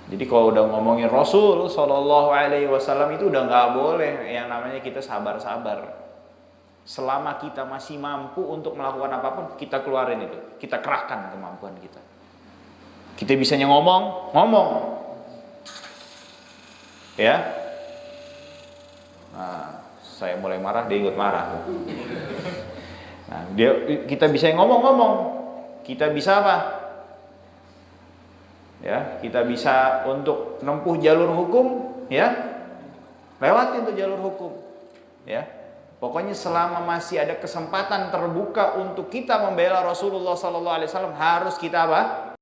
Jadi kalau udah ngomongin Rasul Shallallahu Alaihi Wasallam itu udah nggak boleh yang namanya kita sabar-sabar. Selama kita masih mampu untuk melakukan apapun, kita keluarin itu, kita kerahkan kemampuan kita. Kita bisanya ngomong, ngomong, ya. Nah, saya mulai marah, dia ikut marah. Nah, kita bisa ngomong-ngomong, kita bisa apa? Ya, kita bisa untuk menempuh jalur hukum, ya, lewatin tuh jalur hukum, ya. Pokoknya selama masih ada kesempatan terbuka untuk kita membela Rasulullah Sallallahu Alaihi Wasallam, harus kita apa?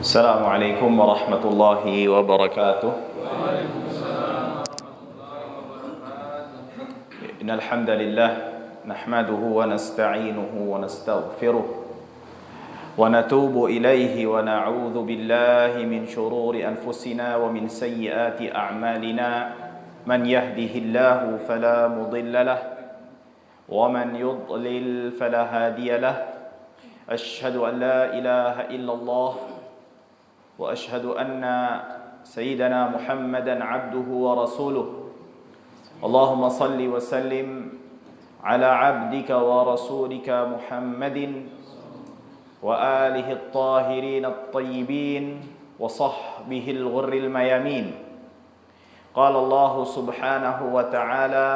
Assalamualaikum warahmatullahi wabarakatuh. Innal hamdalillah nahmaduhu wa nasta'inuhu wa nastaghfiruh wa natubu ilaihi wa na'udzu billahi min shururi anfusina wa min sayyiati a'malina. Man yahdihillahu fala mudilla lahu wa man yudlil fala hadiya lahu. Asyhadu an la ilaha illallah wa asyhadu anna sayyidana Muhammadan abduhu wa rasuluh. Allahumma salli wa sallim ala abdika wa rasulika Muhammadin wa alihi at-tahirin at-tayyibin wa sahbihi al-ghurril mayamin. Qala Allah subhanahu wa ta'ala,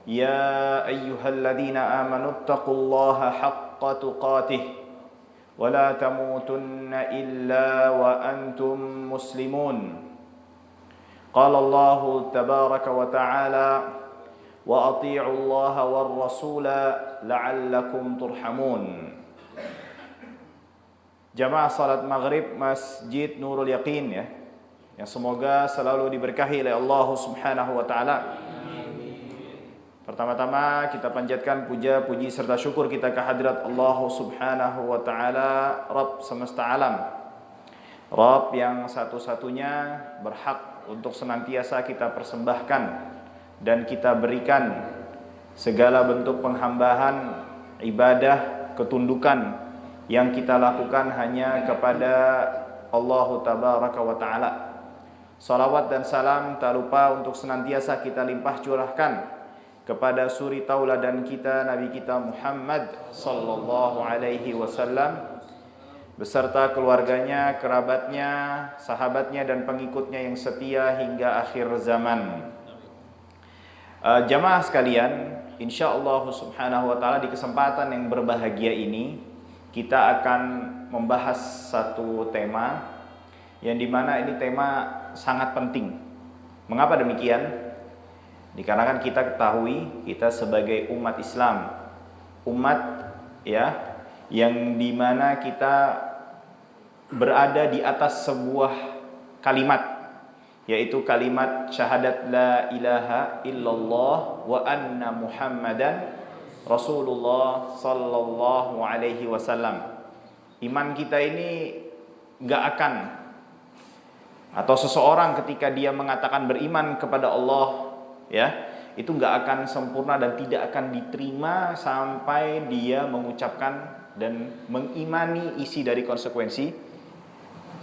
ya ayyuhalladzina amanu ittaqullaha haqqa tuqatih wa la tamutunna illa wa antum muslimun. Qala Allah tabaraka wa ta'ala, wa ati'u Allah war rasula la'allakum turhamun. Jamaah salat maghrib Masjid Nurul Yaqin, ya, yang semoga selalu diberkahi oleh Allah subhanahu wa ta'ala. Pertama-tama kita panjatkan puja, puji serta syukur kita kehadirat Allah subhanahu wa ta'ala, Rabb semesta alam, Rabb yang satu-satunya berhak untuk senantiasa kita persembahkan dan kita berikan segala bentuk penghambahan, ibadah, ketundukan yang kita lakukan hanya kepada Allah tabaraka wa ta'ala. Salawat dan salam tak lupa untuk senantiasa kita limpah curahkan kepada suri tauladan kita, Nabi kita Muhammad sallallahu alaihi wasallam beserta keluarganya, kerabatnya, sahabatnya dan pengikutnya yang setia hingga akhir zaman. Jamaah sekalian, insyaallah subhanahu wa ta'ala di kesempatan yang berbahagia ini kita akan membahas satu tema yang dimana ini tema sangat penting. Mengapa demikian? Dikarenakan kita ketahui kita sebagai umat Islam, umat, ya, yang dimana kita berada di atas sebuah kalimat, yaitu kalimat syahadat la ilaha illallah wa anna muhammadan Rasulullah sallallahu alaihi wasallam. Iman kita ini gak akan, atau seseorang ketika dia mengatakan beriman kepada Allah, ya, itu gak akan sempurna dan tidak akan diterima sampai dia mengucapkan dan mengimani isi dari konsekuensi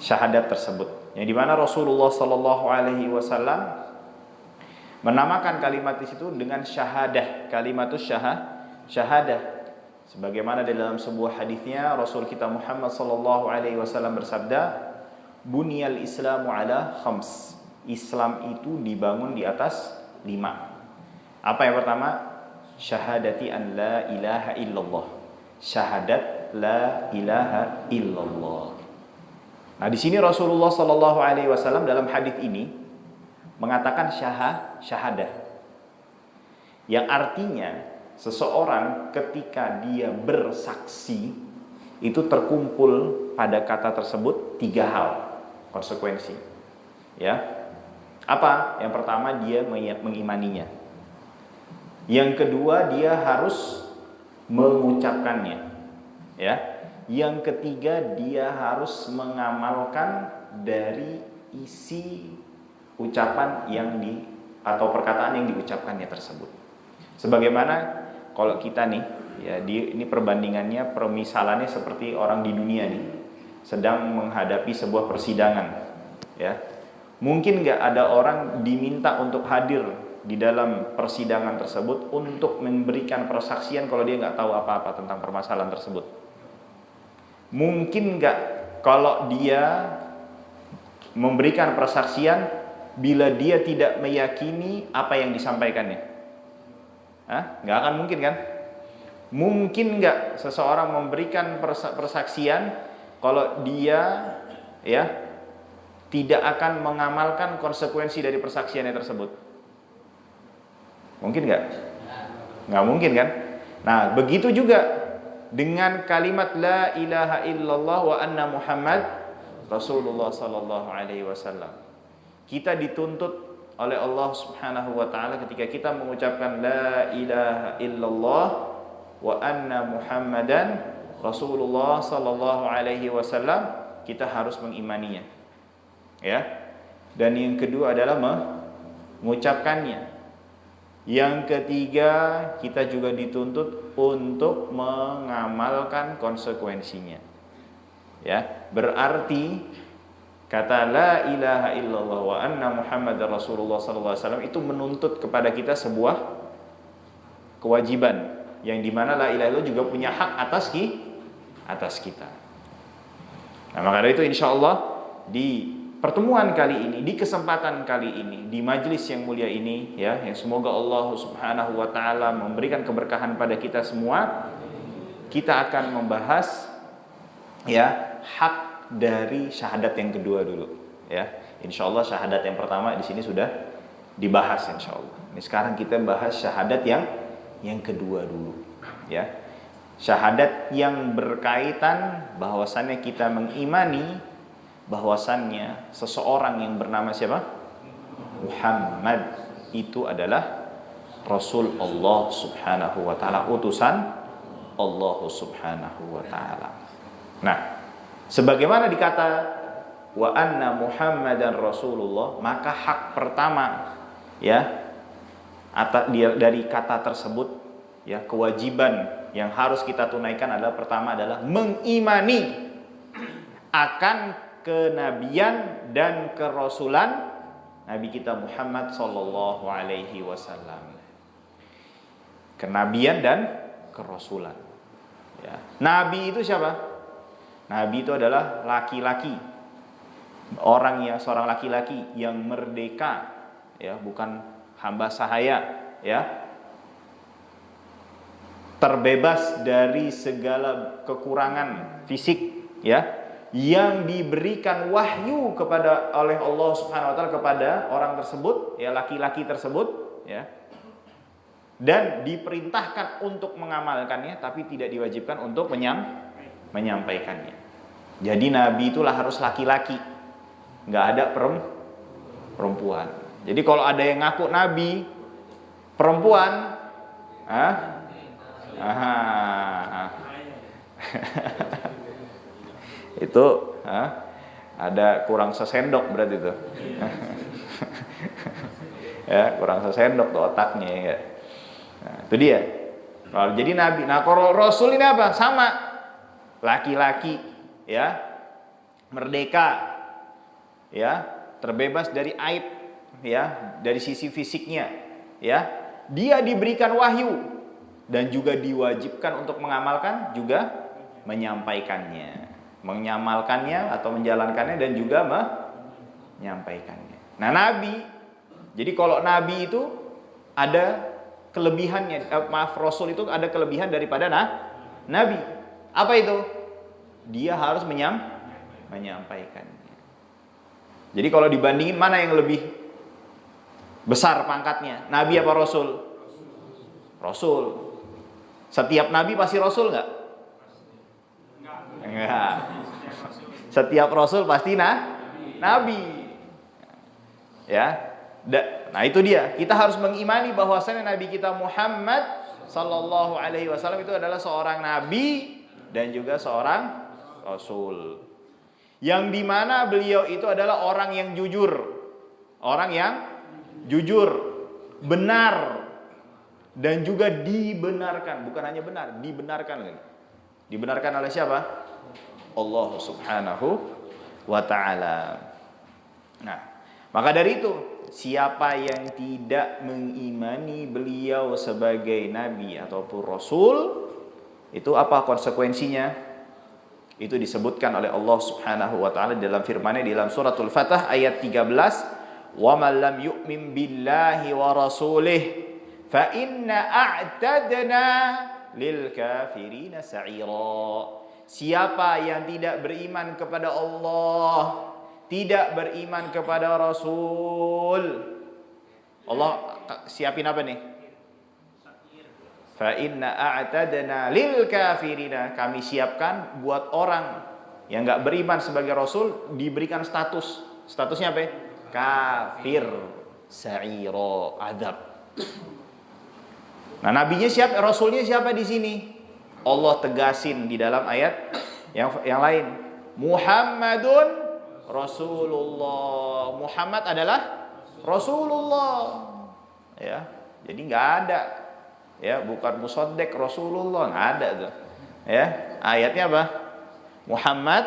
syahadat tersebut. Yang dimana Rasulullah sallallahu alaihi wasallam menamakan kalimat di situ dengan syahadah, kalimatus syahadah. Sebagaimana di dalam sebuah hadisnya Rasul kita Muhammad sallallahu alaihi wasallam bersabda, "Bunyal Islamu ala khams." Islam itu dibangun di atas 5. Apa yang pertama? Syahadati an la ilaha illallah. Syahadat la ilaha illallah. Nah, di sini Rasulullah sallallahu alaihi wasallam dalam hadis ini mengatakan syahadah. Yang artinya seseorang ketika dia bersaksi itu terkumpul pada kata tersebut 3 hal konsekuensi. Ya. Apa? Yang pertama dia mengimaninya. Yang kedua dia harus mengucapkannya. Ya. Yang ketiga dia harus mengamalkan dari isi ucapan yang atau perkataan yang diucapkannya tersebut. Sebagaimana kalau kita nih, ya ini perbandingannya, permisalannya seperti orang di dunia nih sedang menghadapi sebuah persidangan, ya. Mungkin nggak ada orang diminta untuk hadir di dalam persidangan tersebut untuk memberikan persaksian kalau dia nggak tahu apa-apa tentang permasalahan tersebut. Mungkin nggak kalau dia memberikan persaksian bila dia tidak meyakini apa yang disampaikannya. Nggak akan mungkin kan? Mungkin nggak seseorang memberikan persaksian kalau dia ya tidak akan mengamalkan konsekuensi dari persaksiannya tersebut? Mungkin nggak? Nggak mungkin kan? Nah, begitu juga dengan kalimat la ilaha illallah wa anna Muhammad Rasulullah sallallahu alaihi wasallam. Kita dituntut oleh Allah Subhanahu wa taala ketika kita mengucapkan la ilaha illallah wa anna Muhammadan Rasulullah sallallahu alaihi wasallam, kita harus mengimaninya. Ya. Dan yang kedua adalah mengucapkannya. Yang ketiga, kita juga dituntut untuk mengamalkan konsekuensinya. Ya, berarti kata la ilaha illallah wa anna Muhammadar Rasulullah sallallahu alaihi wasallam itu menuntut kepada kita sebuah kewajiban yang dimana la ilaha illallah juga punya hak atas kita. Nah, maka dari itu insyaallah di pertemuan kali ini, di kesempatan kali ini, di majelis yang mulia ini, ya, yang semoga Allah Subhanahu wa taala memberikan keberkahan pada kita semua, kita akan membahas ya hak dari syahadat yang kedua dulu, ya. Insyaallah syahadat yang pertama di sini sudah dibahas insyaallah. Ini sekarang kita bahas syahadat yang kedua dulu, ya. Syahadat yang berkaitan bahwasannya kita mengimani bahwasannya seseorang yang bernama siapa? Muhammad itu adalah Rasul Allah Subhanahu wa taala, utusan Allah Subhanahu wa taala. Nah, sebagaimana dikata wa anna Muhammadan Rasulullah, maka hak pertama ya dari kata tersebut, ya, kewajiban yang harus kita tunaikan adalah pertama adalah mengimani akan kenabian dan kerasulan Nabi kita Muhammad sallallahu alaihi wasallam. Kenabian dan kerasulan. Ya. Nabi itu siapa? Nabi itu adalah laki-laki. Seorang laki-laki yang merdeka, ya, bukan hamba sahaya, ya. Terbebas dari segala kekurangan fisik, ya, yang diberikan wahyu oleh Allah Subhanahu wa taala kepada orang tersebut, ya, laki-laki tersebut, ya. Dan diperintahkan untuk mengamalkannya tapi tidak diwajibkan untuk menyampaikannya. Jadi nabi itulah harus laki-laki. Enggak ada perempuan. Jadi kalau ada yang ngaku nabi perempuan, itu ada kurang sesendok berarti itu. Ya, kurang sesendok tuh otaknya, ya. Nah, itu dia. Jadi nabi. Nah, kalau rasul ini apa? Sama. Laki-laki, ya. Merdeka. Ya, terbebas dari aib, ya, dari sisi fisiknya, ya. Dia diberikan wahyu dan juga diwajibkan untuk mengamalkan, juga menyampaikannya. Mengamalkannya atau menjalankannya dan juga menyampaikannya. Nah, nabi. Jadi kalau nabi itu ada kelebihannya, rasul itu ada kelebihan daripada nabi. Apa itu? Dia harus menyampaikannya. Jadi kalau dibandingin mana yang lebih besar pangkatnya? Nabi apa rasul? Rasul. Setiap nabi pasti rasul enggak? Enggak. Setiap rasul pasti nabi. Ya. Nah, itu dia. Kita harus mengimani bahwasanya nabi kita Muhammad sallallahu alaihi wasallam itu adalah seorang nabi dan juga seorang rasul. Yang dimana beliau itu adalah orang yang jujur. Orang yang jujur, benar dan juga dibenarkan, bukan hanya benar, dibenarkan. Dibenarkan oleh siapa? Allah Subhanahu wa ta'ala. Nah, maka dari itu, siapa yang tidak mengimani beliau sebagai nabi ataupun rasul, itu apa konsekuensinya? Itu disebutkan oleh Allah Subhanahu wa ta'ala dalam firman-Nya di dalam suratul Fatah ayat 13, "Wa man lam yu'min billahi wa rasulih fa inna a'tadna lil kafirina sa'ira." Siapa yang tidak beriman kepada Allah, tidak beriman kepada Rasul, Allah siapin apa nih? Fa inna a'tadna lil kafirina, kami siapkan buat orang yang enggak beriman sebagai Rasul diberikan statusnya apa ya? Kafir, sa'ira, azab. Nah, nabinya siapa? Rasulnya siapa di sini? Allah tegasin di dalam ayat yang lain. Muhammadun Rasulullah. Muhammad adalah Rasulullah. Ya, jadi nggak ada. Ya, bukan musaddek Rasulullah, nggak ada tuh. Ya, ayatnya apa? Muhammad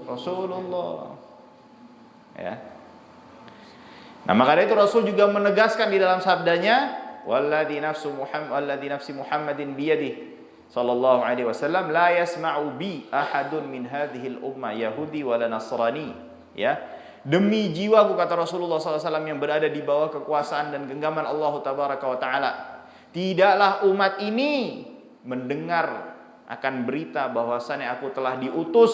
Rasulullah. Ya. Nah, maka dari itu Rasul juga menegaskan di dalam sabdanya, walladzi nafsi Muhammadin biyadihi sallallahu alaihi wasallam la yasma'u bi ahadun min hadhil ummah yahudi wala nasrani. Ya, demi jiwaku, kata Rasulullah SAW yang berada di bawah kekuasaan dan genggaman Allah tabaraka wa taala, tidaklah umat ini mendengar akan berita bahwasannya aku telah diutus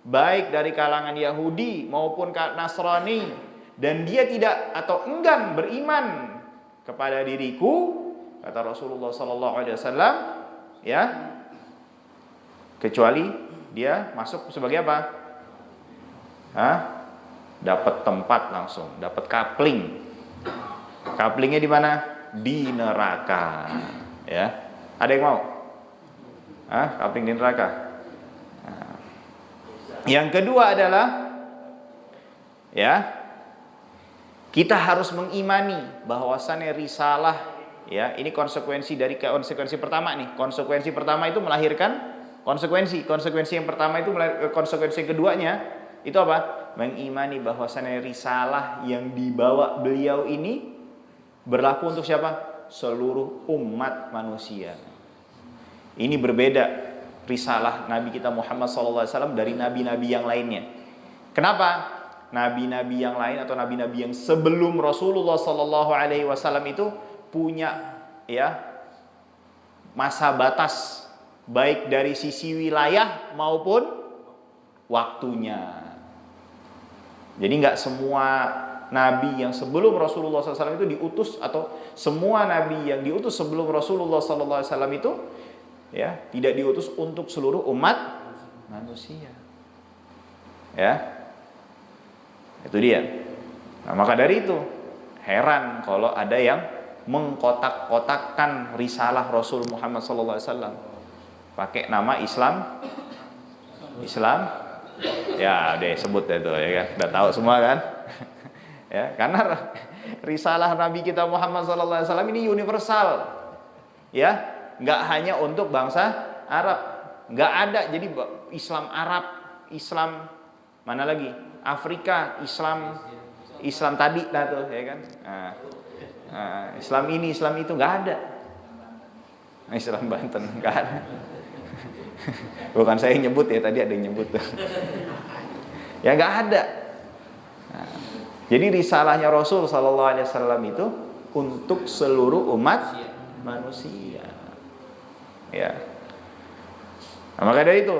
baik dari kalangan Yahudi maupun Nasrani, dan dia tidak atau enggan beriman kepada diriku, kata Rasulullah SAW, ya, kecuali dia masuk sebagai apa? Dapat tempat langsung, dapat kapling. Kaplingnya di mana? Di neraka. Ya, ada yang mau? Kapling di neraka. Yang kedua adalah, ya, kita harus mengimani bahwasannya risalah. Ya, ini konsekuensi konsekuensi pertama nih. Konsekuensi pertama itu melahirkan konsekuensi. Konsekuensi yang pertama itu konsekuensi yang keduanya itu apa? Mengimani bahwasannya risalah yang dibawa beliau ini berlaku untuk siapa? Seluruh umat manusia. Ini berbeda risalah Nabi kita Muhammad SAW dari nabi-nabi yang lainnya. Kenapa? Nabi-nabi yang lain atau nabi-nabi yang sebelum Rasulullah SAW itu punya, ya, masa batas baik dari sisi wilayah maupun waktunya. Jadi nggak semua nabi yang sebelum Rasulullah SAW itu diutus, atau semua nabi yang diutus sebelum Rasulullah SAW itu, ya, tidak diutus untuk seluruh umat manusia. Ya, itu dia. Nah, maka dari itu heran kalau ada yang mengkotak-kotakkan risalah Rasul Muhammad SAW pakai nama Islam, ya deh sebut itu, ya kan, udah tahu semua kan. Ya, karena risalah Nabi kita Muhammad SAW ini universal, ya, nggak hanya untuk bangsa Arab, nggak ada. Jadi Islam Arab, Islam mana lagi, Afrika, Islam tadi lah tuh, ya kan. Islam ini, Islam itu nggak ada. Islam Banten nggak ada. Bukan saya yang nyebut ya, tadi ada yang nyebut tuh. Ya nggak ada. Jadi risalahnya Rasul Sallallahu Alaihi Wasallam itu untuk seluruh umat manusia. Ya. Nah, maka dari itu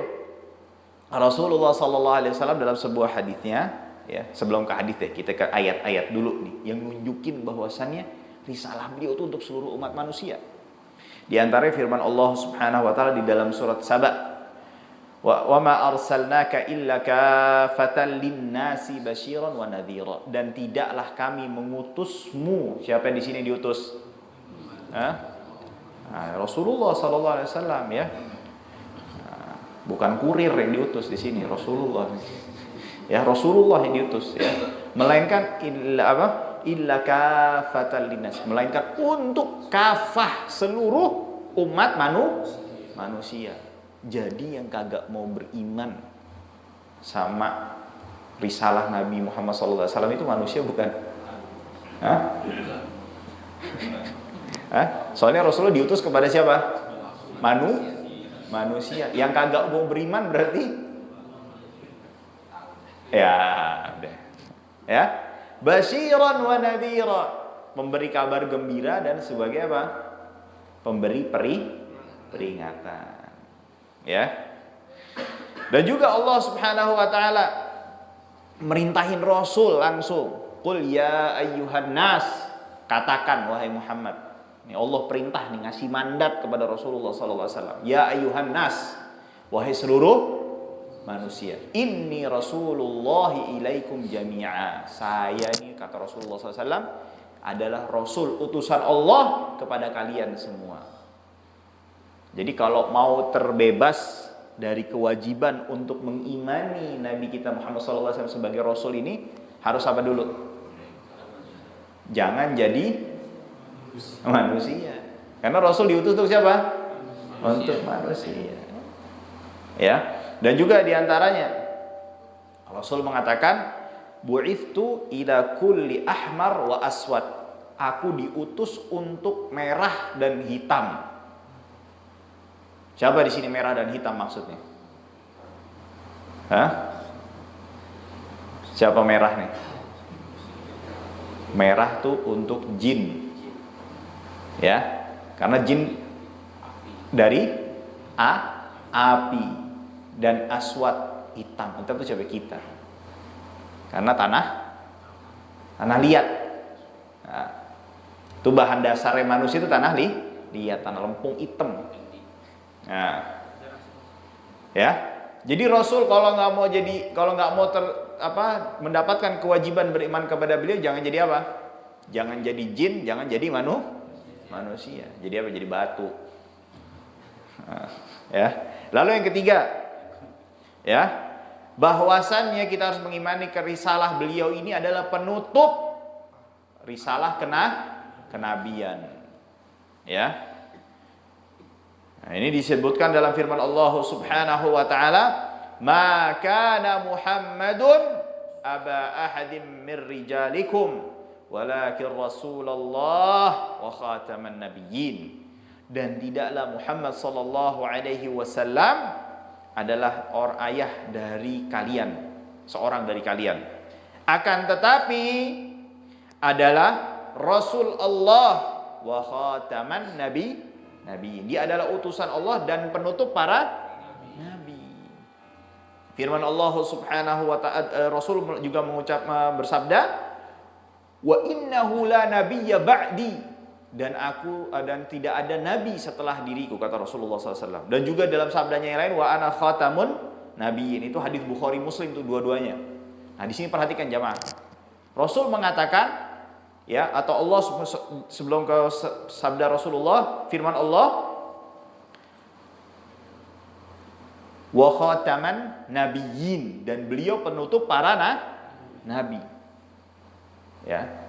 Rasulullah Sallallahu Alaihi Wasallam dalam sebuah hadisnya, ya, sebelum ke hadis deh, kita ke ayat-ayat dulu nih yang nunjukin bahwasannya risalah beliau itu untuk seluruh umat manusia. Di antara firman Allah Subhanahu wa taala di dalam surat Saba, wa ma arsalnaka illa kafatan linnasi basyiran wa nadhira, dan tidaklah kami mengutusmu. Siapa yang di sini diutus? Rasulullah sallallahu alaihi wasallam, ya. Bukan kurir yang diutus di sini, Rasulullah. Ya, Rasulullah yang diutus, ya. Melainkan illa kafatan linnas, melainkan untuk kafah seluruh umat manusia. Jadi yang kagak mau beriman sama risalah Nabi Muhammad SAW itu manusia bukan? Hah? Hah? Soalnya Rasulullah diutus kepada siapa? Manusia. Yang kagak mau beriman berarti ya udah. Ya. Basyiran wa nadhira, memberi kabar gembira dan sebagai apa? Pemberi peringatan. Ya. Dan juga Allah Subhanahu wa taala merintahin Rasul langsung. Qul ya ayyuhan nas, katakan wahai Muhammad. Ini Allah perintah nih, ngasih mandat kepada Rasulullah sallallahu alaihi wasallam. Ya ayyuhan nas, wahai seluruh manusia. Inni Rasulullahi ilaikum jami'a. Saya ini, kata Rasulullah sallallahu alaihi wasallam, adalah Rasul utusan Allah kepada kalian semua. Jadi kalau mau terbebas dari kewajiban untuk mengimani Nabi kita Muhammad sallallahu alaihi wasallam sebagai Rasul ini, harus apa dulu? Jangan jadi manusia. Karena Rasul diutus untuk siapa? Untuk manusia. Ya. Dan juga diantaranya Rasul mengatakan, bu'ithtu ila kulli ahmar wa aswad. Aku diutus untuk merah dan hitam. Siapa di sini merah dan hitam maksudnya? Hah? Siapa merah nih? Merah tuh untuk jin. Ya, karena jin dari api dan aswad hitam. Hitam itu siapa? Kita. Karena tanah liat. Nah, itu bahan dasarnya manusia itu tanah liat, tanah lempung hitam. Nah, ya. Jadi Rasul kalau nggak mau mendapatkan kewajiban beriman kepada beliau, jangan jadi apa? Jangan jadi jin, jangan jadi manusia. Jadi apa? Jadi batu. Nah, ya. Lalu yang ketiga, ya, bahwasannya kita harus mengimani risalah beliau ini adalah penutup risalah kenabian. Ya. Nah, ini disebutkan dalam firman Allah Subhanahu wa taala, "Ma kana Muhammadun aba ahadin mir rijalikum walakin Rasulullah wa khataman nabiyyin." Dan tidaklah Muhammad sallallahu alaihi wasallam adalah ayah dari kalian, seorang dari kalian. Akan tetapi adalah Rasul Allah wa khataman nabiyyin. Dia adalah utusan Allah dan penutup para nabi. Firman Allah Subhanahu wa ta'ala, Rasul juga bersabda, "Wa innahu la nabiyya ba'di." Dan tidak ada nabi setelah diriku, kata Rasulullah SAW. Dan juga dalam sabdanya yang lain, "Wa ana khatamun nabiyyin." Itu hadis Bukhari Muslim itu dua-duanya. Nah, di sini perhatikan jamaah. Rasul mengatakan, ya, atau Allah sebelum ke sabda Rasulullah, firman Allah, wa khataman nabiyyin, dan beliau penutup para nabi. Ya.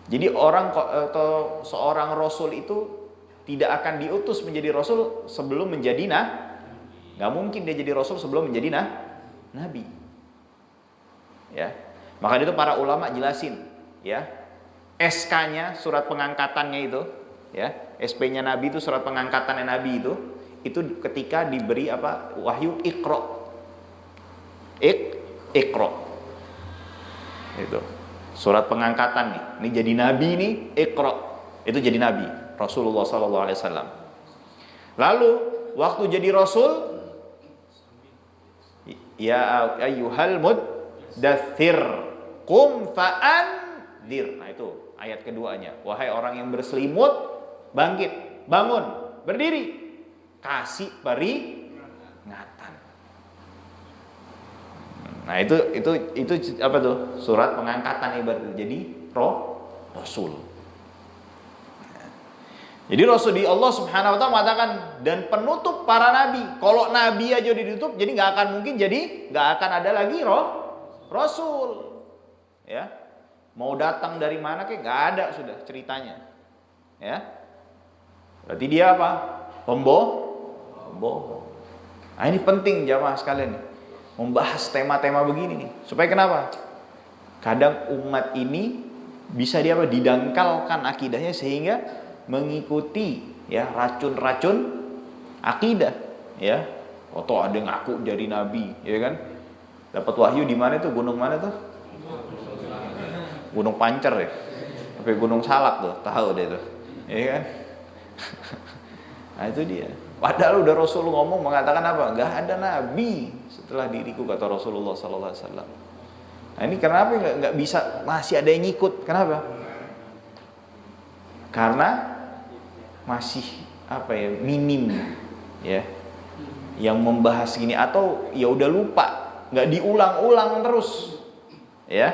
Jadi orang atau seorang rasul itu tidak akan diutus menjadi rasul sebelum menjadi nggak mungkin dia jadi rasul sebelum menjadi nabi. Ya. Maka itu para ulama jelasin, ya. SK-nya, surat pengangkatannya itu, ya, SP-nya Nabi itu, surat pengangkatannya Nabi itu ketika diberi wahyu Iqra. Iqra. Itu. Surat pengangkatan nih. Ini jadi nabi nih, Iqra. Itu jadi nabi, Rasulullah sallallahu alaihi wasallam. Lalu waktu jadi rasul, ya ayyuhal muddathir qum fa'andir. Nah, itu ayat keduanya. Wahai orang yang berselimut, bangkit, bangun, berdiri, kasih peringatan. Nah, itu apa tuh? Surat pengangkatan ibarat. Jadi rasul. Jadi Rasul di Allah Subhanahu wa taala mengatakan, dan penutup para nabi. Kalau nabi aja ditutup, jadi nggak akan ada lagi rasul. Ya. mau datang dari mana kayak nggak ada sudah ceritanya. Ya. Berarti dia apa? Pembohong. Nah, ini penting jamaah sekalian nih, membahas tema-tema begini nih. Supaya kenapa? Kadang umat ini bisa dia apa? Didangkalkan akidahnya sehingga mengikuti ya racun-racun akidah, ya. Atau ada yang ngaku jadi nabi, ya kan? Dapat wahyu di mana tuh? Gunung mana tuh? Gunung Pancer ya. Sampai Gunung Salak tuh, tahu deh tuh. Ya kan? Nah, itu dia. Padahal udah Rasul ngomong mengatakan apa? Enggak ada nabi setelah diriku, kata Rasulullah sallallahu alaihi wasallam. Nah, ini kenapa enggak bisa masih ada yang ngikut? Kenapa? Karena masih apa ya? Minim ya. Yang membahas gini, atau ya udah lupa, enggak diulang-ulang terus. Ya.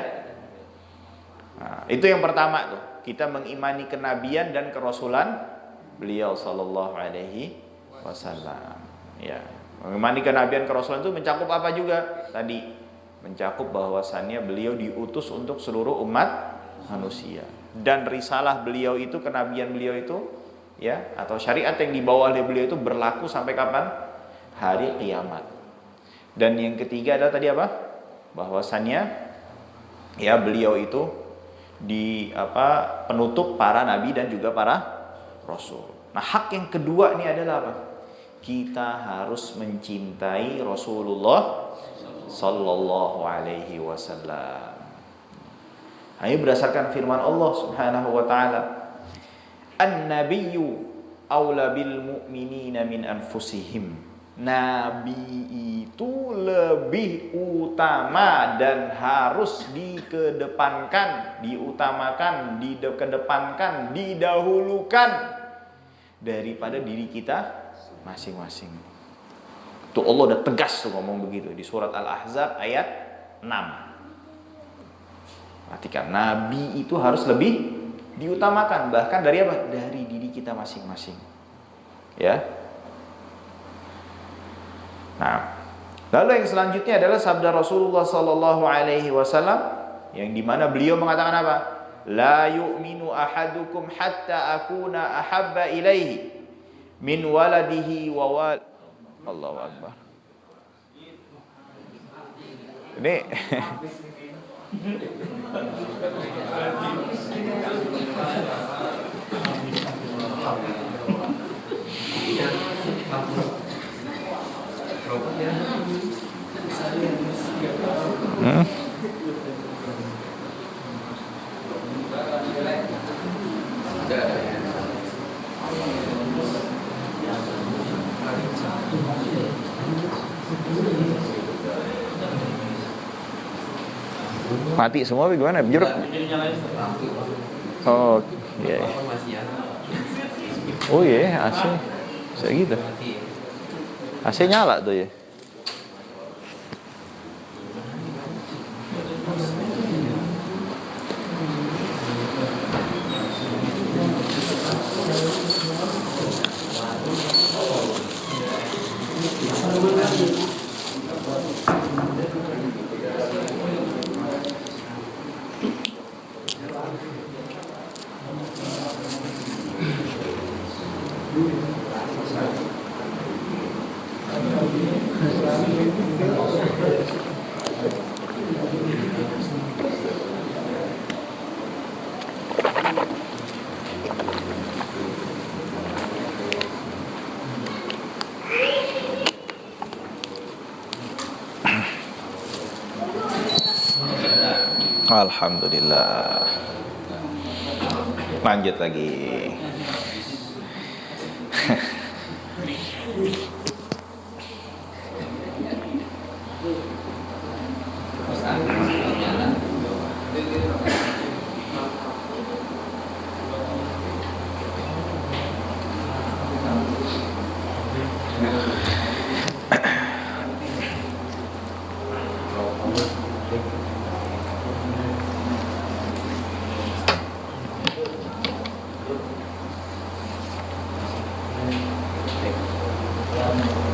Nah, itu yang pertama tuh. Kita mengimani kenabian dan kerasulan beliau sallallahu alaihi wasallam. Ya, mengimani kenabian kerasulan itu mencakup apa juga? Tadi mencakup bahwasannya beliau diutus untuk seluruh umat manusia, dan risalah beliau itu, kenabian beliau itu ya, atau syariat yang dibawa oleh beliau itu berlaku sampai kapan? Hari kiamat. Dan yang ketiga adalah tadi apa? Bahwasannya ya beliau itu penutup para nabi dan juga para rasul. Nah, hak yang kedua ini adalah apa? Kita harus mencintai Rasulullah sallallahu alaihi wasallam. Ini berdasarkan firman Allah Subhanahu wa taala, "An-nabiyyu aula bil mu'minina min anfusihim." Nabi itu lebih utama dan harus dikedepankan, diutamakan, dikedepankan, didahulukan daripada diri kita masing-masing. Tuh Allah udah tegas tuh ngomong begitu di surat Al-Ahzab ayat 6. Perhatikan, Nabi itu harus lebih diutamakan, bahkan dari apa? Dari diri kita masing-masing. Ya. Nah, lalu yang selanjutnya adalah sabda Rasulullah sallallahu alaihi wasallam yang dimana beliau mengatakan apa? La yu'minu ahadukum hatta akuna ahabba ilaihi min waladihi wa Allahu Akbar. Ini mati semua bagaimana? Jeruk. Oh, iya. Oh iya, AC. Bisa gitu. AC nyala tuh ya. Alhamdulillah. Lanjut lagi.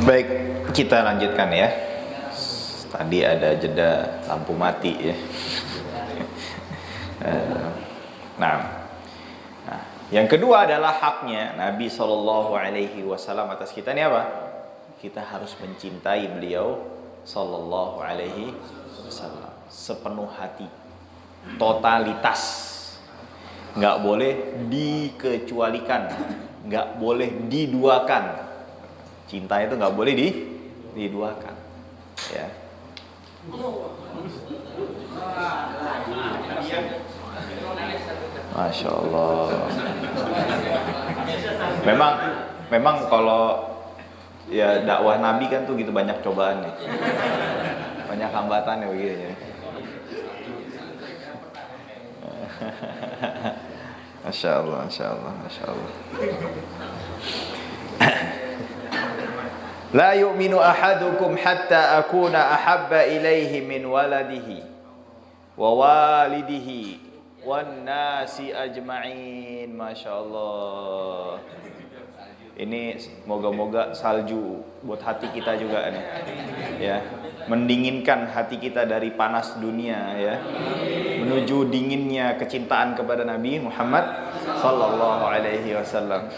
Baik, kita lanjutkan ya. Tadi ada jeda lampu mati ya. Nah, yang kedua adalah haknya Nabi Shallallahu Alaihi Wasallam atas kita ini apa? Kita harus mencintai beliau Shallallahu Alaihi Wasallam sepenuh hati, totalitas, nggak boleh dikecualikan, nggak boleh diduakan. Cinta itu nggak boleh diduakan, ya. Masya Allah. Memang kalau ya dakwah Nabi kan tuh gitu banyak cobaan nih, banyak hambatan ya begini. Masya Allah, Masya Allah, Masya Allah. La yu'minu ahadukum hatta akuna ahabba ilaihi min waladihi wa walidihi wan nasi ajma'in. Masya Allah. Ini moga-moga salju buat hati kita juga nih, ya, mendinginkan hati kita dari panas dunia, ya, menuju dinginnya kecintaan kepada Nabi Muhammad Sallallahu Alaihi Wasallam.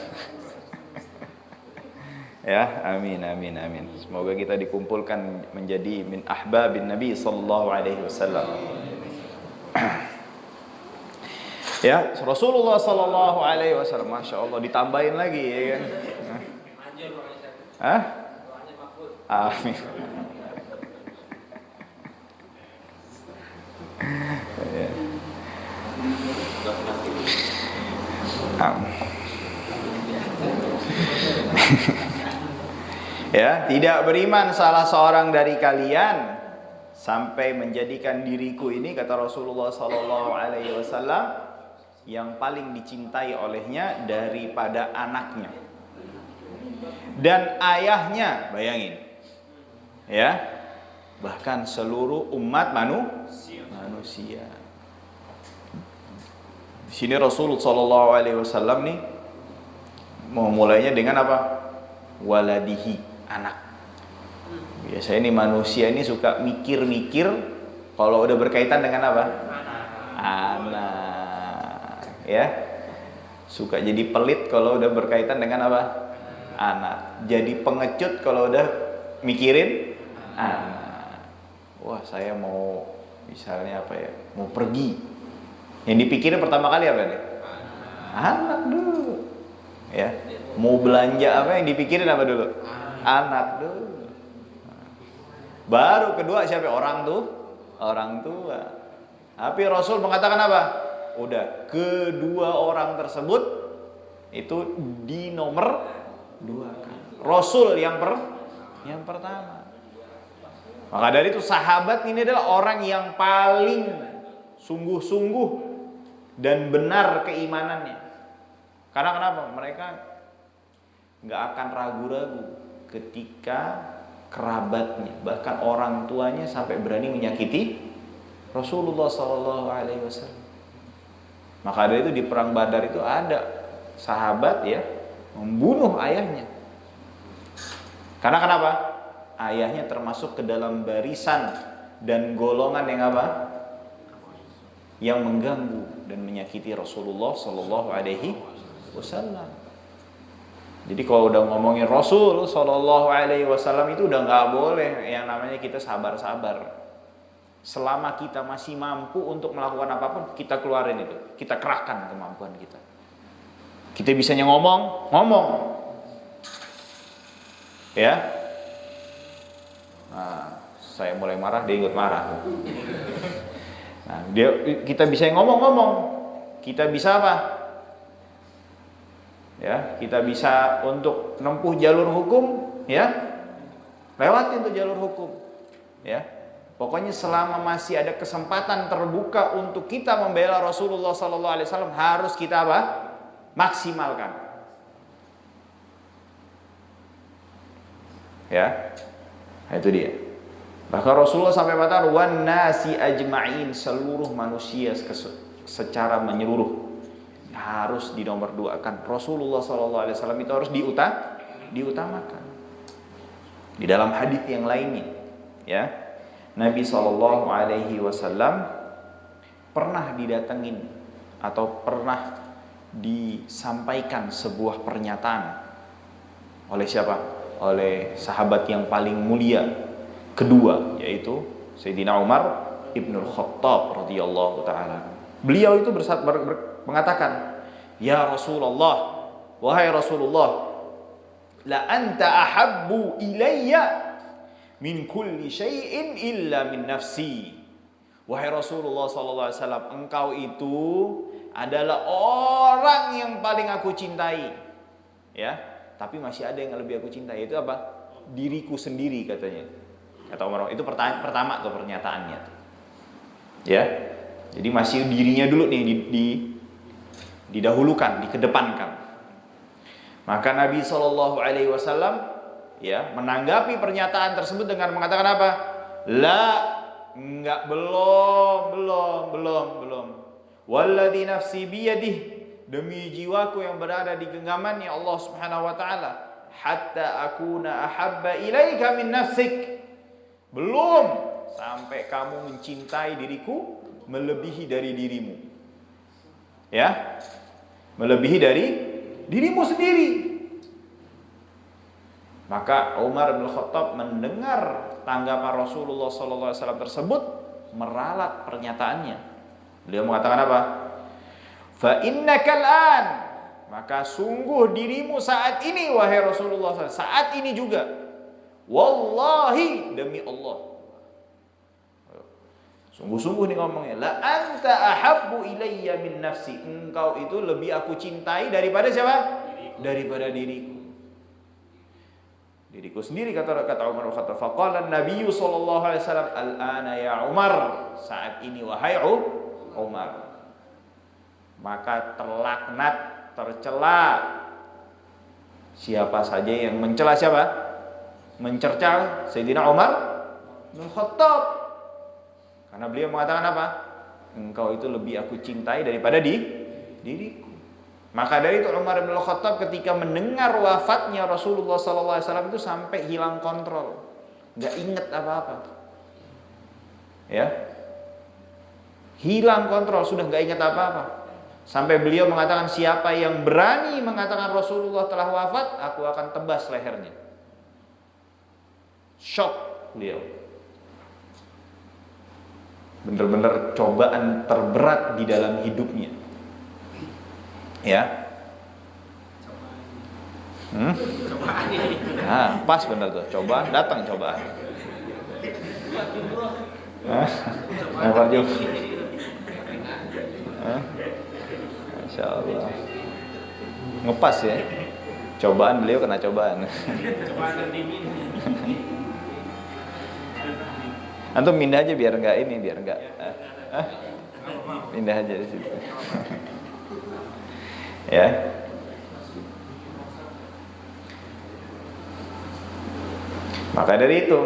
Ya, amin, amin, amin. Semoga kita dikumpulkan menjadi min ahbabin Nabi Sallallahu Alaihi Wasallam. Ya, Rasulullah Sallallahu Alaihi Wasallam, Masya Allah, ditambahin lagi, ya kan? Hah? Amin. Ya, tidak beriman salah seorang dari kalian sampai menjadikan diriku ini, kata Rasulullah Sallallahu Alaihi Wasallam, yang paling dicintai olehnya daripada anaknya dan ayahnya. Bayangin, ya, bahkan seluruh umat manusia. Di sini Rasulullah Sallallahu Alaihi Wasallam nih memulainya dengan apa? Waladihi, anak. Biasanya ini manusia ini suka mikir-mikir kalau udah berkaitan dengan apa? Anak. Ya. Suka jadi pelit kalau udah berkaitan dengan apa? Anak. Jadi pengecut kalau udah mikirin anak. Wah, saya mau misalnya apa ya? Mau pergi. Yang dipikirin pertama kali apa nih? Anak dulu. Ya. Mau belanja apa yang dipikirin apa dulu? Anak dulu. Baru kedua siapa? Orang tua. Tapi Rasul mengatakan apa? Udah, kedua orang tersebut itu di nomor 2. Rasul yang pertama. Maka dari itu sahabat ini adalah orang yang paling sungguh-sungguh dan benar keimanannya. Karena kenapa? Mereka nggak akan ragu-ragu ketika kerabatnya, bahkan orang tuanya sampai berani menyakiti Rasulullah Sallallahu Alaihi Wasallam. Maka dari itu di perang Badar itu ada sahabat ya membunuh ayahnya. Karena kenapa? Ayahnya termasuk ke dalam barisan dan golongan yang apa? Yang mengganggu dan menyakiti Rasulullah Sallallahu Alaihi Wasallam. Jadi kalau udah ngomongin Rasul Sallallahu Alaihi Wasallam itu udah nggak boleh yang namanya kita sabar-sabar. Selama kita masih mampu untuk melakukan apapun, kita keluarin itu, kita kerahkan kemampuan kita. Kita bisanya ngomong, ya. Nah, saya mulai marah, dia ikut marah. Nah, kita bisa ngomong, kita bisa apa? Ya, kita bisa untuk menempuh jalur hukum, ya, lewatin tuh jalur hukum, ya. Pokoknya selama masih ada kesempatan terbuka untuk kita membela Rasulullah Sallallahu Alaihi Wasallam, harus kita apa? Maksimalkan. Ya, nah, itu dia. Bahkan Rasulullah sampai kata wan nasi ajma'in, seluruh manusia secara menyeluruh harus dinomor 2-kan. Rasulullah Sallallahu Alaihi Wasallam itu harus diutamakan. Di dalam hadis yang lainnya, ya, Nabi Sallallahu Alaihi Wasallam pernah didatengin atau pernah disampaikan sebuah pernyataan oleh siapa? Oleh sahabat yang paling mulia kedua, yaitu Sayyidina Umar Ibnul Khattab radhiyallahu taala. Beliau itu mengatakan, "Ya Rasulullah, wahai Rasulullah, la anta ahabbu ilayya min kulli syai'in illa min nafsi." Wahai Rasulullah sallallahu alaihi wasallam, engkau itu adalah orang yang paling aku cintai. Ya, tapi masih ada yang lebih aku cintai, yaitu apa? Diriku sendiri, katanya. Kata Umar, itu pertama tuh pernyataannya. Ya. Jadi masih dirinya dulu nih didahulukan, dikedepankan. Maka Nabi sallallahu alaihi wasallam ya menanggapi pernyataan tersebut dengan mengatakan apa? La, enggak, belum. Walladzi nafsi biyadih, demi jiwaku yang berada di genggamannya Allah Subhanahu wa taala, hatta akuna ahabba ilaika min nafsik. Belum sampai kamu mencintai diriku melebihi dari dirimu. Ya? Melebihi dari dirimu sendiri. Maka Umar bin Khattab mendengar tanggapan Rasulullah sallallahu alaihi wasallam tersebut, meralat pernyataannya. Beliau mengatakan apa? Fa innakal an, maka sungguh dirimu saat ini wahai Rasulullah SAW, saat ini juga, wallahi, demi Allah, sungguh-sungguh nih ngomongnya, la anta ahabbu ilayya min nafsi, engkau itu lebih aku cintai daripada siapa? Daripada diriku sendiri, kata Umar bin Khattab. Faqala an-nabiy sallallahu alaihi wasallam, al-ana ya Umar, saat ini wahai Umar. Maka terlaknat, tercela siapa saja yang mencela siapa? Mencerca Sayyidina Umar bin Khattab. Karena beliau mengatakan apa? Engkau itu lebih aku cintai daripada diriku. Maka dari itu Umar bin Khattab ketika mendengar wafatnya Rasulullah SAW itu sampai hilang kontrol, nggak inget apa-apa. Ya, hilang kontrol, sudah nggak inget apa-apa. Sampai beliau mengatakan, siapa yang berani mengatakan Rasulullah telah wafat, aku akan tebas lehernya. Shock beliau. Benar-benar cobaan terberat di dalam hidupnya. Ya. Nah, pas benar tuh. Cobaan datang cobaan. Lempar juga. Masya Allah. Ngepas ya. Cobaan, beliau kena cobaan. Antum pindah aja biar enggak ini, biar enggak. Pindah aja di situ. Ya. Maka dari itu,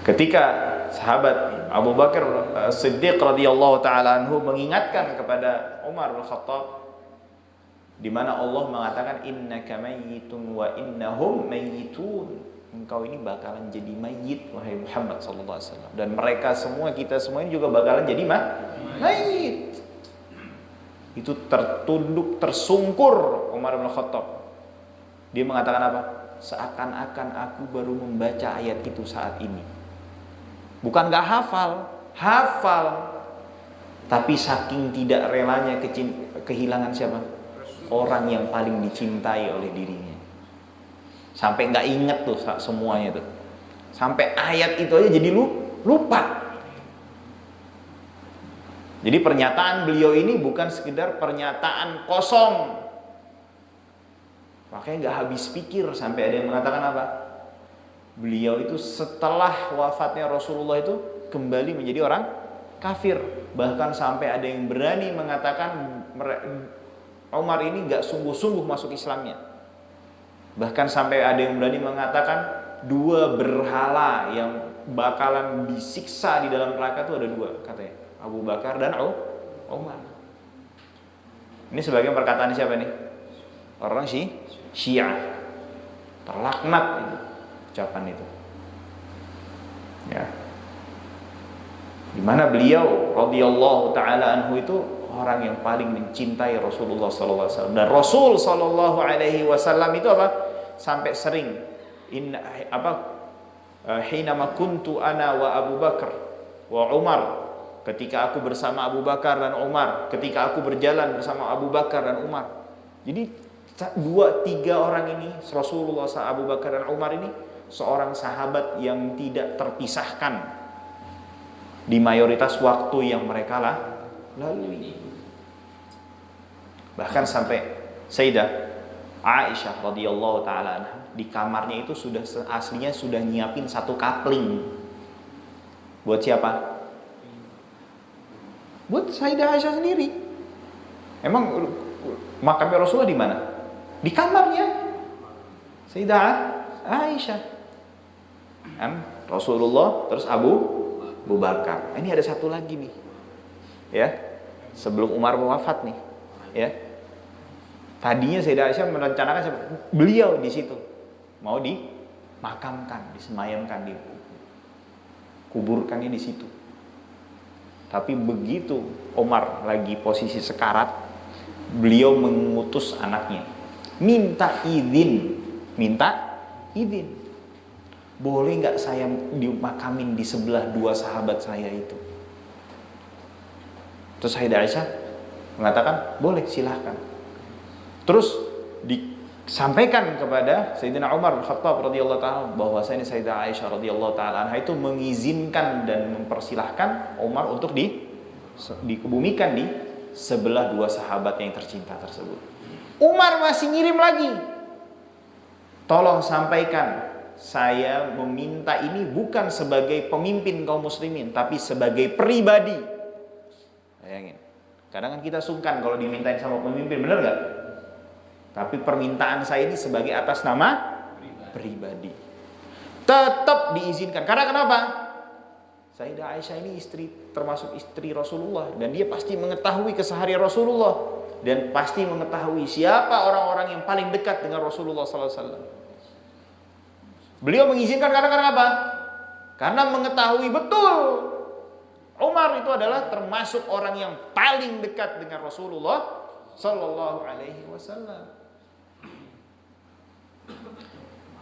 ketika sahabat Abu Bakar Siddiq radhiyallahu taala anhu mengingatkan kepada Umar bin Khattab, di mana Allah mengatakan innaka mayyitun wa innahum mayyitun, engkau ini bakalan jadi mayit wahai Muhammad sallallahu alaihi wasallam, dan mereka semua, kita semua ini juga bakalan jadi mayit. Itu tertunduk, tersungkur Umar bin Khattab. Dia mengatakan apa? Seakan-akan aku baru membaca ayat itu saat ini. Bukan gak hafal, tapi saking tidak relanya kehilangan siapa? Orang yang paling dicintai oleh dirinya. Sampai gak inget tuh semuanya tuh. Sampai ayat itu aja jadi lupa. Jadi pernyataan beliau ini bukan sekedar pernyataan kosong. Makanya gak habis pikir, sampai ada yang mengatakan apa? Beliau itu setelah wafatnya Rasulullah itu kembali menjadi orang kafir. Bahkan sampai ada yang berani mengatakan Umar ini gak sungguh-sungguh masuk Islamnya. Bahkan sampai ada yang berani mengatakan dua berhala yang bakalan disiksa di dalam neraka itu ada dua, katanya, Abu Bakar dan Umar. Ini sebagian perkataan siapa nih? Orang Syiah. Terlaknat itu ucapan itu. Ya. di mana beliau radhiyallahu taala anhu itu orang yang paling mencintai Rasulullah sallallahu alaihi wasallam. Dan Rasul sallallahu alaihi wasallam itu apa? Sampai sering hinama kuntu ana wa Abu Bakar wa Umar, ketika aku bersama Abu Bakar dan Umar, ketika aku berjalan bersama Abu Bakar dan Umar. Jadi 2-3 orang ini, Rasulullah, Abu Bakar dan Umar ini seorang sahabat yang tidak terpisahkan di mayoritas waktu yang mereka lalui. Bahkan sampai Sayyidah Aisyah radhiyallahu taala anha di kamarnya itu aslinya sudah nyiapin satu kapling. Buat siapa? Buat Sayyidah Aisyah sendiri. Emang makamnya Rasulullah di mana? Di kamarnya Sayyidah Aisyah. Rasulullah, terus Abu Bakar. Ini ada satu lagi nih. Ya. Sebelum Umar wafat nih. Ya. Tadinya Sayyidah Aisyah merencanakan beliau di situ mau dimakamkan, disemayamkan, dikuburkannya di situ. Tapi begitu Umar lagi posisi sekarat, beliau mengutus anaknya, minta izin, boleh nggak saya dimakamin di sebelah 2 sahabat saya itu? Terus Sayyidah Aisyah mengatakan, boleh, silahkan. Terus disampaikan kepada Sayyidina Umar bin Khattab radhiyallahu taala bahwasanya Sayyidah Aisyah radhiyallahu taala anha itu mengizinkan dan mempersilahkan Umar untuk dikebumikan di sebelah 2 sahabat yang tercinta tersebut. Umar masih ngirim lagi, tolong sampaikan, saya meminta ini bukan sebagai pemimpin kaum muslimin, tapi sebagai pribadi. Bayangin, kadang kan kita sungkan kalau dimintain sama pemimpin, bener gak? Tapi permintaan saya ini sebagai atas nama pribadi. Tetap diizinkan. Karena kenapa? Sayyidah Aisyah ini termasuk istri Rasulullah, dan dia pasti mengetahui keseharian Rasulullah, dan pasti mengetahui siapa orang-orang yang paling dekat dengan Rasulullah sallallahu alaihi wasallam. Beliau mengizinkan karena apa? Karena mengetahui betul Umar itu adalah termasuk orang yang paling dekat dengan Rasulullah sallallahu alaihi wasallam.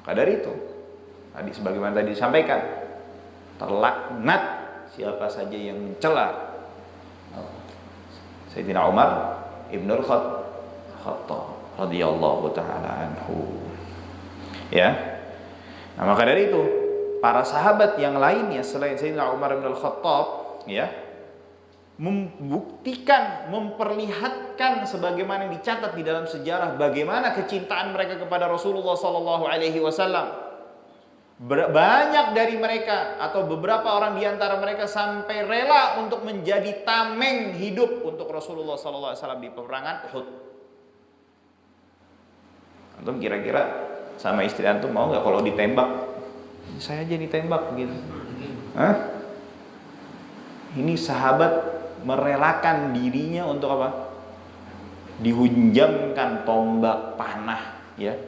Maka dari itu, tadi sebagaimana tadi disampaikan, terlaknat siapa saja yang mencela Sayyidina Umar Ibnul Khattab radhiyallahu taala anhu. Ya. Nah, maka dari itu, para sahabat yang lainnya selain Sayyidina Umar Ibnul Khattab, ya, membuktikan, memperlihatkan sebagaimana yang dicatat di dalam sejarah bagaimana kecintaan mereka kepada Rasulullah sallallahu alaihi wasallam. Banyak dari mereka atau beberapa orang di antara mereka sampai rela untuk menjadi tameng hidup untuk Rasulullah sallallahu alaihi wasallam di peperangan Uhud. Antum kira-kira sama istri antum mau enggak kalau ditembak? Saya aja ditembak gitu. Hah? Ini sahabat merelakan dirinya untuk apa? Dihunjamkan tombak panah, ya,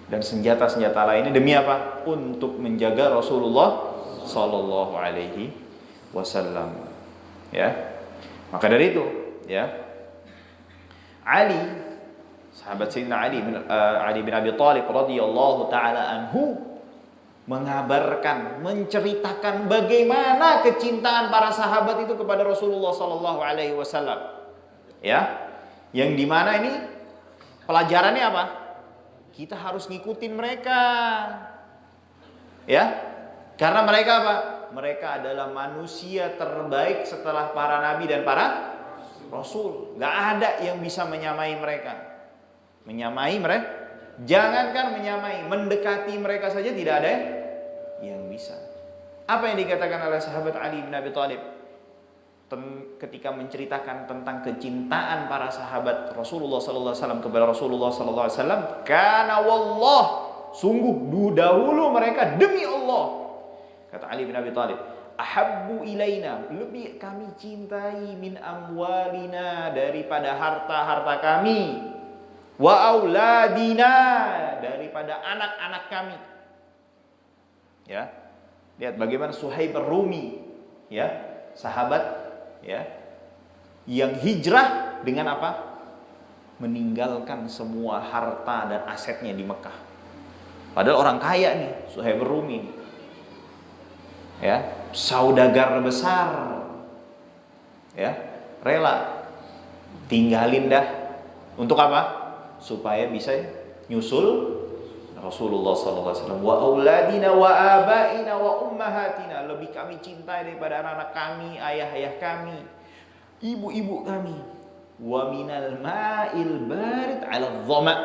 dan senjata-senjata lainnya demi apa? Untuk menjaga Rasulullah sallallahu alaihi wasallam. Ya. Maka dari itu, ya, Ali, sahabat Sayyidina Ali bin Abi Thalib radhiyallahu taala anhu mengabarkan, menceritakan bagaimana kecintaan para sahabat itu kepada Rasulullah sallallahu alaihi wasallam. Ya. Yang dimana ini pelajarannya apa? Kita harus ngikutin mereka. Ya. Karena mereka apa? Mereka adalah manusia terbaik setelah para nabi dan para rasul. Gak ada yang bisa menyamai mereka. Menyamai mereka. Jangankan menyamai, mendekati mereka saja tidak ada yang bisa. Apa yang dikatakan oleh sahabat Ali bin Abi Thalib ketika menceritakan tentang kecintaan para sahabat Rasulullah sallallahu alaihi wasallam kepada Rasulullah sallallahu alaihi wasallam, "Kana wallah, sungguh dahulu mereka demi Allah." Kata Ali bin Abi Thalib, "Ahabbu ilaina, lebih kami cintai min amwalina, daripada harta-harta kami, wa auladina, daripada anak-anak kami." Ya. Lihat bagaimana Suhaib Ar-Rumi, ya, sahabat ya yang hijrah dengan apa? Meninggalkan semua harta dan asetnya di Mekah. Padahal orang kaya nih, Suhaib Rumi. Ya, saudagar besar. Ya, rela tinggalin dah untuk apa? Supaya bisa nyusul Rasulullah sallallahu alaihi wasallam. Wa auladina wa abaina wa ummahatina, lebih kami cintai daripada anak-anak kami, ayah-ayah kami, ibu-ibu kami. Wa minal ma'il barid 'ala dhama,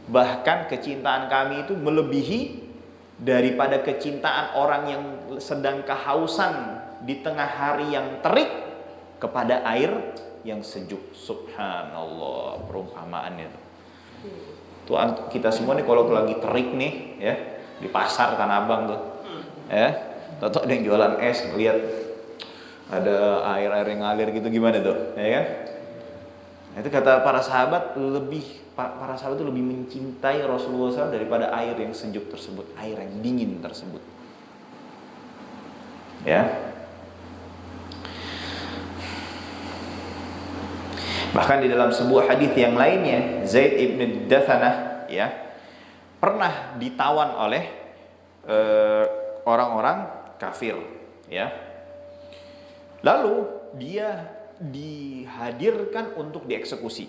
bahkan kecintaan kami itu melebihi daripada kecintaan orang yang sedang kehausan di tengah hari yang terik kepada air yang sejuk. Subhanallah, perumpamaannya itu. Tuh kita semua nih kalau lagi terik nih ya di pasar Tanah Abang tuh, ya, tahu ada yang jualan es, lihat ada air-air yang ngalir gitu, gimana tuh, ya kan? Itu kata para sahabat itu lebih mencintai Rasulullah SAW daripada air yang sejuk tersebut, air yang dingin tersebut. Ya. Bahkan di dalam sebuah hadis yang lainnya, Zaid ibn Dathanah ya pernah ditawan oleh orang-orang kafir, ya. Lalu dia dihadirkan untuk dieksekusi.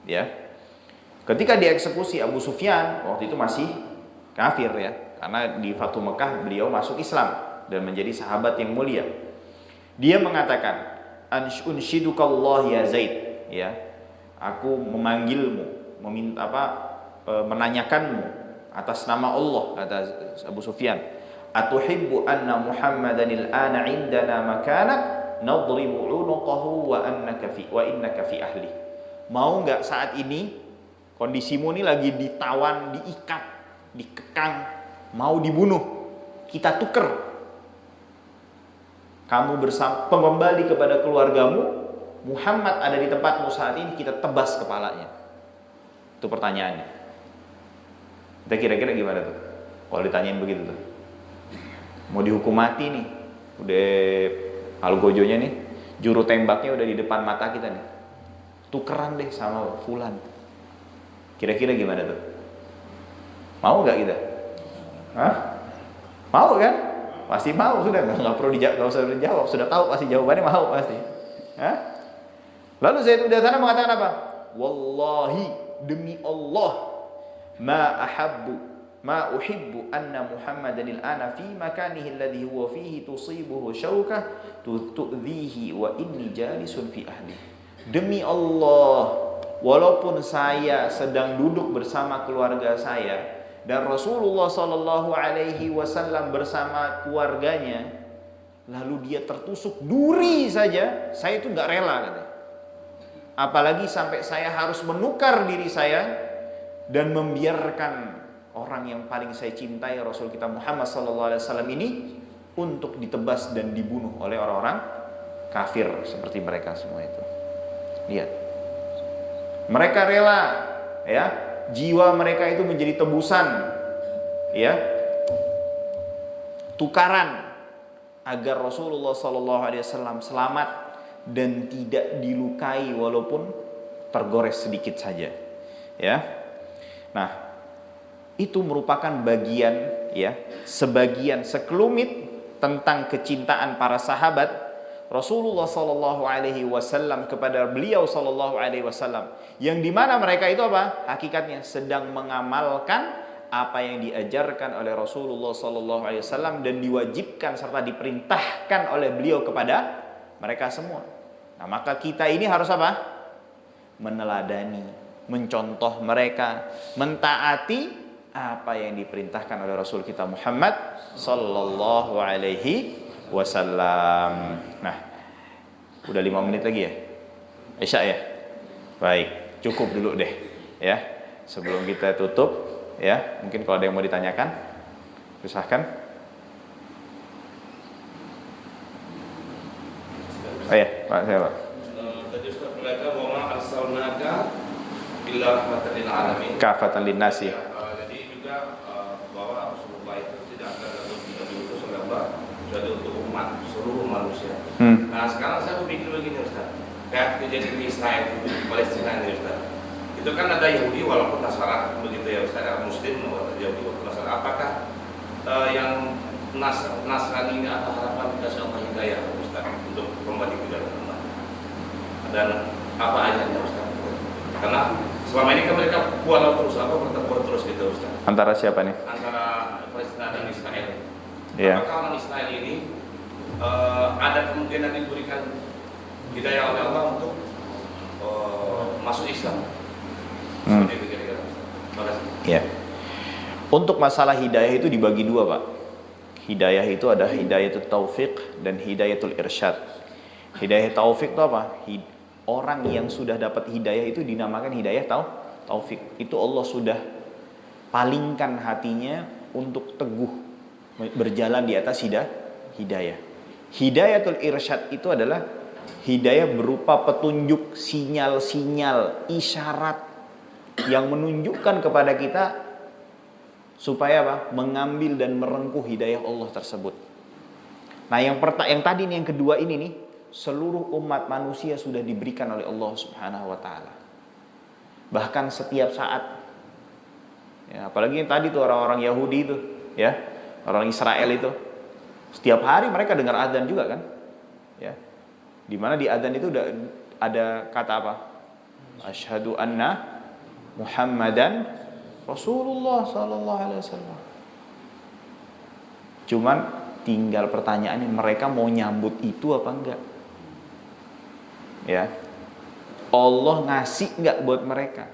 Ya. Ketika dieksekusi, Abu Sufyan waktu itu masih kafir ya, karena di Fathu Mekah beliau masuk Islam dan menjadi sahabat yang mulia. Dia mengatakan, "Unshidukallah ya Zaid," ya. Aku memanggilmu, menanyakanmu atas nama Allah, kata Abu Sufyan. "Atuhibbu anna Muhammadanil ana indana makanak nadribu 'unuqahu wa innaka fi ahli." Mau enggak saat ini kondisimu ini lagi ditawan, diikat, dikekang, mau dibunuh, kita tuker. Kamu bersama kembali kepada keluargamu, Muhammad ada di tempatmu saat ini, kita tebas kepalanya. Itu pertanyaannya. Kita kira-kira gimana tuh kalau ditanyain begitu tuh? Mau dihukum mati nih, udah algojonya nih, juru tembaknya udah di depan mata kita nih, tukeran deh sama fulan. Kira-kira gimana tuh? Mau nggak kita? Hah? Mau kan? Pasti mau, sudah nggak perlu dijawab, sudah tahu pasti jawabannya mau pasti. Hah? Lalu Zaid bin Dathanah mengatakan apa? Wallahi, demi Allah, ma uhibbu anna Muhammadan al-ana fi makanihi alladhi huwa fihi tusibuhu syaukah tu'dhihi wa inni jalisun fi ahli. Demi Allah, walaupun saya sedang duduk bersama keluarga saya dan Rasulullah sallallahu alaihi wasallam bersama keluarganya, lalu dia tertusuk duri saja, saya itu enggak rela, katanya. Apalagi sampai saya harus menukar diri saya dan membiarkan orang yang paling saya cintai, Rasul kita Muhammad sallallahu alaihi wasallam ini, untuk ditebas dan dibunuh oleh orang-orang kafir seperti mereka semua itu. Lihat. Mereka rela, ya, jiwa mereka itu menjadi tebusan, ya, tukaran agar Rasulullah sallallahu alaihi wasallam selamat dan tidak dilukai walaupun tergores sedikit saja. Ya. Nah, itu merupakan bagian, ya, sebagian sekelumit tentang kecintaan para sahabat Rasulullah sallallahu alaihi wasallam kepada beliau sallallahu alaihi wasallam, yang dimana mereka itu apa? Hakikatnya sedang mengamalkan apa yang diajarkan oleh Rasulullah sallallahu alaihi wasallam dan diwajibkan serta diperintahkan oleh beliau kepada mereka semua. Nah, maka kita ini harus apa? Meneladani, mencontoh mereka, mentaati apa yang diperintahkan oleh Rasul kita Muhammad sallallahu alaihi wasallam. Nah, udah 5 menit lagi ya? Isya ya? Baik, cukup dulu deh ya. Sebelum kita tutup ya, mungkin kalau ada yang mau ditanyakan, silahkan. Oh ya, Pak, saya Pak. Tadi Ustaz mengatakan bahwa arsalnaka illa rahmatan lil alamin. Kafatan linnasi. Jadi juga bahwa Rasulullah itu tidak ada diutus oleh Allah kecuali untuk umat, seluruh manusia. Nah sekarang saya berpikir begini Ustaz, kayak kejadian di Israel, di Palestina ini Ustaz. Itu kan ada Yahudi walaupun Nasara begitu ya Ustaz, ada Muslim walaupun Yahudi walaupun Nasara. Apakah yang Nasrani ini ada harapan dikasih Allah hidayah Ustaz untuk kembali ke jalan Allah? Dan apa aja Ustaz? Karena selama ini kan mereka bertempur terus gitu Ustaz. Antara siapa nih? Antara Palestina dan Israel. Iya. Apakah orang Israel ini ada kemungkinan diberikan hidayah oleh Allah untuk masuk Islam? Seperti itu kira-kira. Terima kasih. Ya. Untuk masalah hidayah itu dibagi dua, Pak. Hidayah itu ada hidayatul taufiq dan hidayatul irsyad. Hidayah taufik itu apa? Orang yang sudah dapat hidayah itu dinamakan hidayah taufik. Itu Allah sudah palingkan hatinya untuk teguh berjalan di atas hidayah. Hidayatul irsyad itu adalah hidayah berupa petunjuk, sinyal-sinyal, isyarat yang menunjukkan kepada kita supaya apa? Mengambil dan merengkuh hidayah Allah tersebut. Nah, yang tadi nih, yang kedua ini nih, seluruh umat manusia sudah diberikan oleh Allah Subhanahu wa taala. Bahkan setiap saat. Ya, apalagi yang tadi tuh orang-orang Yahudi itu, ya, orang Israel itu. Setiap hari mereka dengar adzan juga kan? Ya. Di mana di adzan itu udah ada kata apa? Asyhadu anna Muhammadan Rasulullah sallallahu alaihi wasallam. Cuman tinggal pertanyaannya, mereka mau nyambut itu apa enggak? Ya. Allah ngasih enggak buat mereka?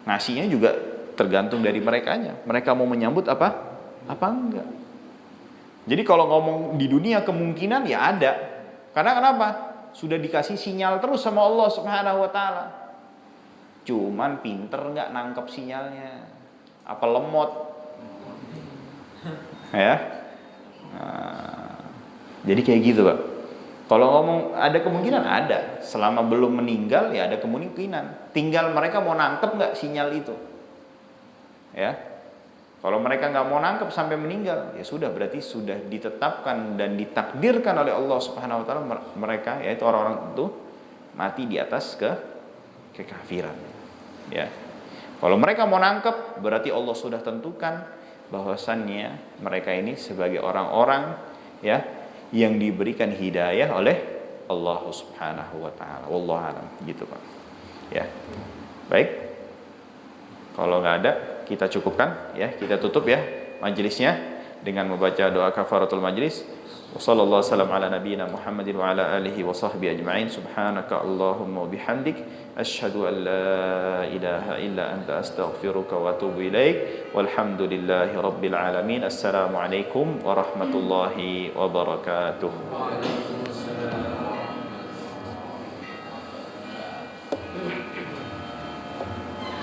Ngasihnya juga tergantung dari merekanya. Mereka mau menyambut apa enggak? Jadi kalau ngomong di dunia kemungkinan ya ada. Karena kenapa? Sudah dikasih sinyal terus sama Allah Subhanahu wa taala. Cuman pinter enggak nangkep sinyalnya? Apa lemot? Ya. Nah, jadi kayak gitu, Pak. Kalau ngomong ada kemungkinan, ada. Selama belum meninggal ya ada kemungkinan. Tinggal mereka mau nangkep nggak sinyal itu. Ya. Kalau mereka nggak mau nangkep sampai meninggal, ya sudah, berarti sudah ditetapkan dan ditakdirkan oleh Allah Subhanahu wa taala mereka, yaitu orang-orang itu mati di atas kekafiran. Ya. Kalau mereka mau nangkep, berarti Allah sudah tentukan bahwasannya mereka ini sebagai orang-orang ya yang diberikan hidayah oleh Allah Subhanahu wa taala. Wallahu a'lam, gitu, Pak. Ya. Baik. Kalau nggak ada, kita cukupkan ya, kita tutup ya majelisnya dengan membaca doa kafaratul majlis. Wassallallahu wasallam ala nabiyyina Muhammadin wa ala alihi wa sahbihi ajma'in. Subhanaka Allahumma wa bihamdik asyhadu an la ilaha illa anta astaghfiruka wa atubu ilaik. Walhamdulillahi rabbil alamin. Assalamualaikum warahmatullahi wabarakatuh.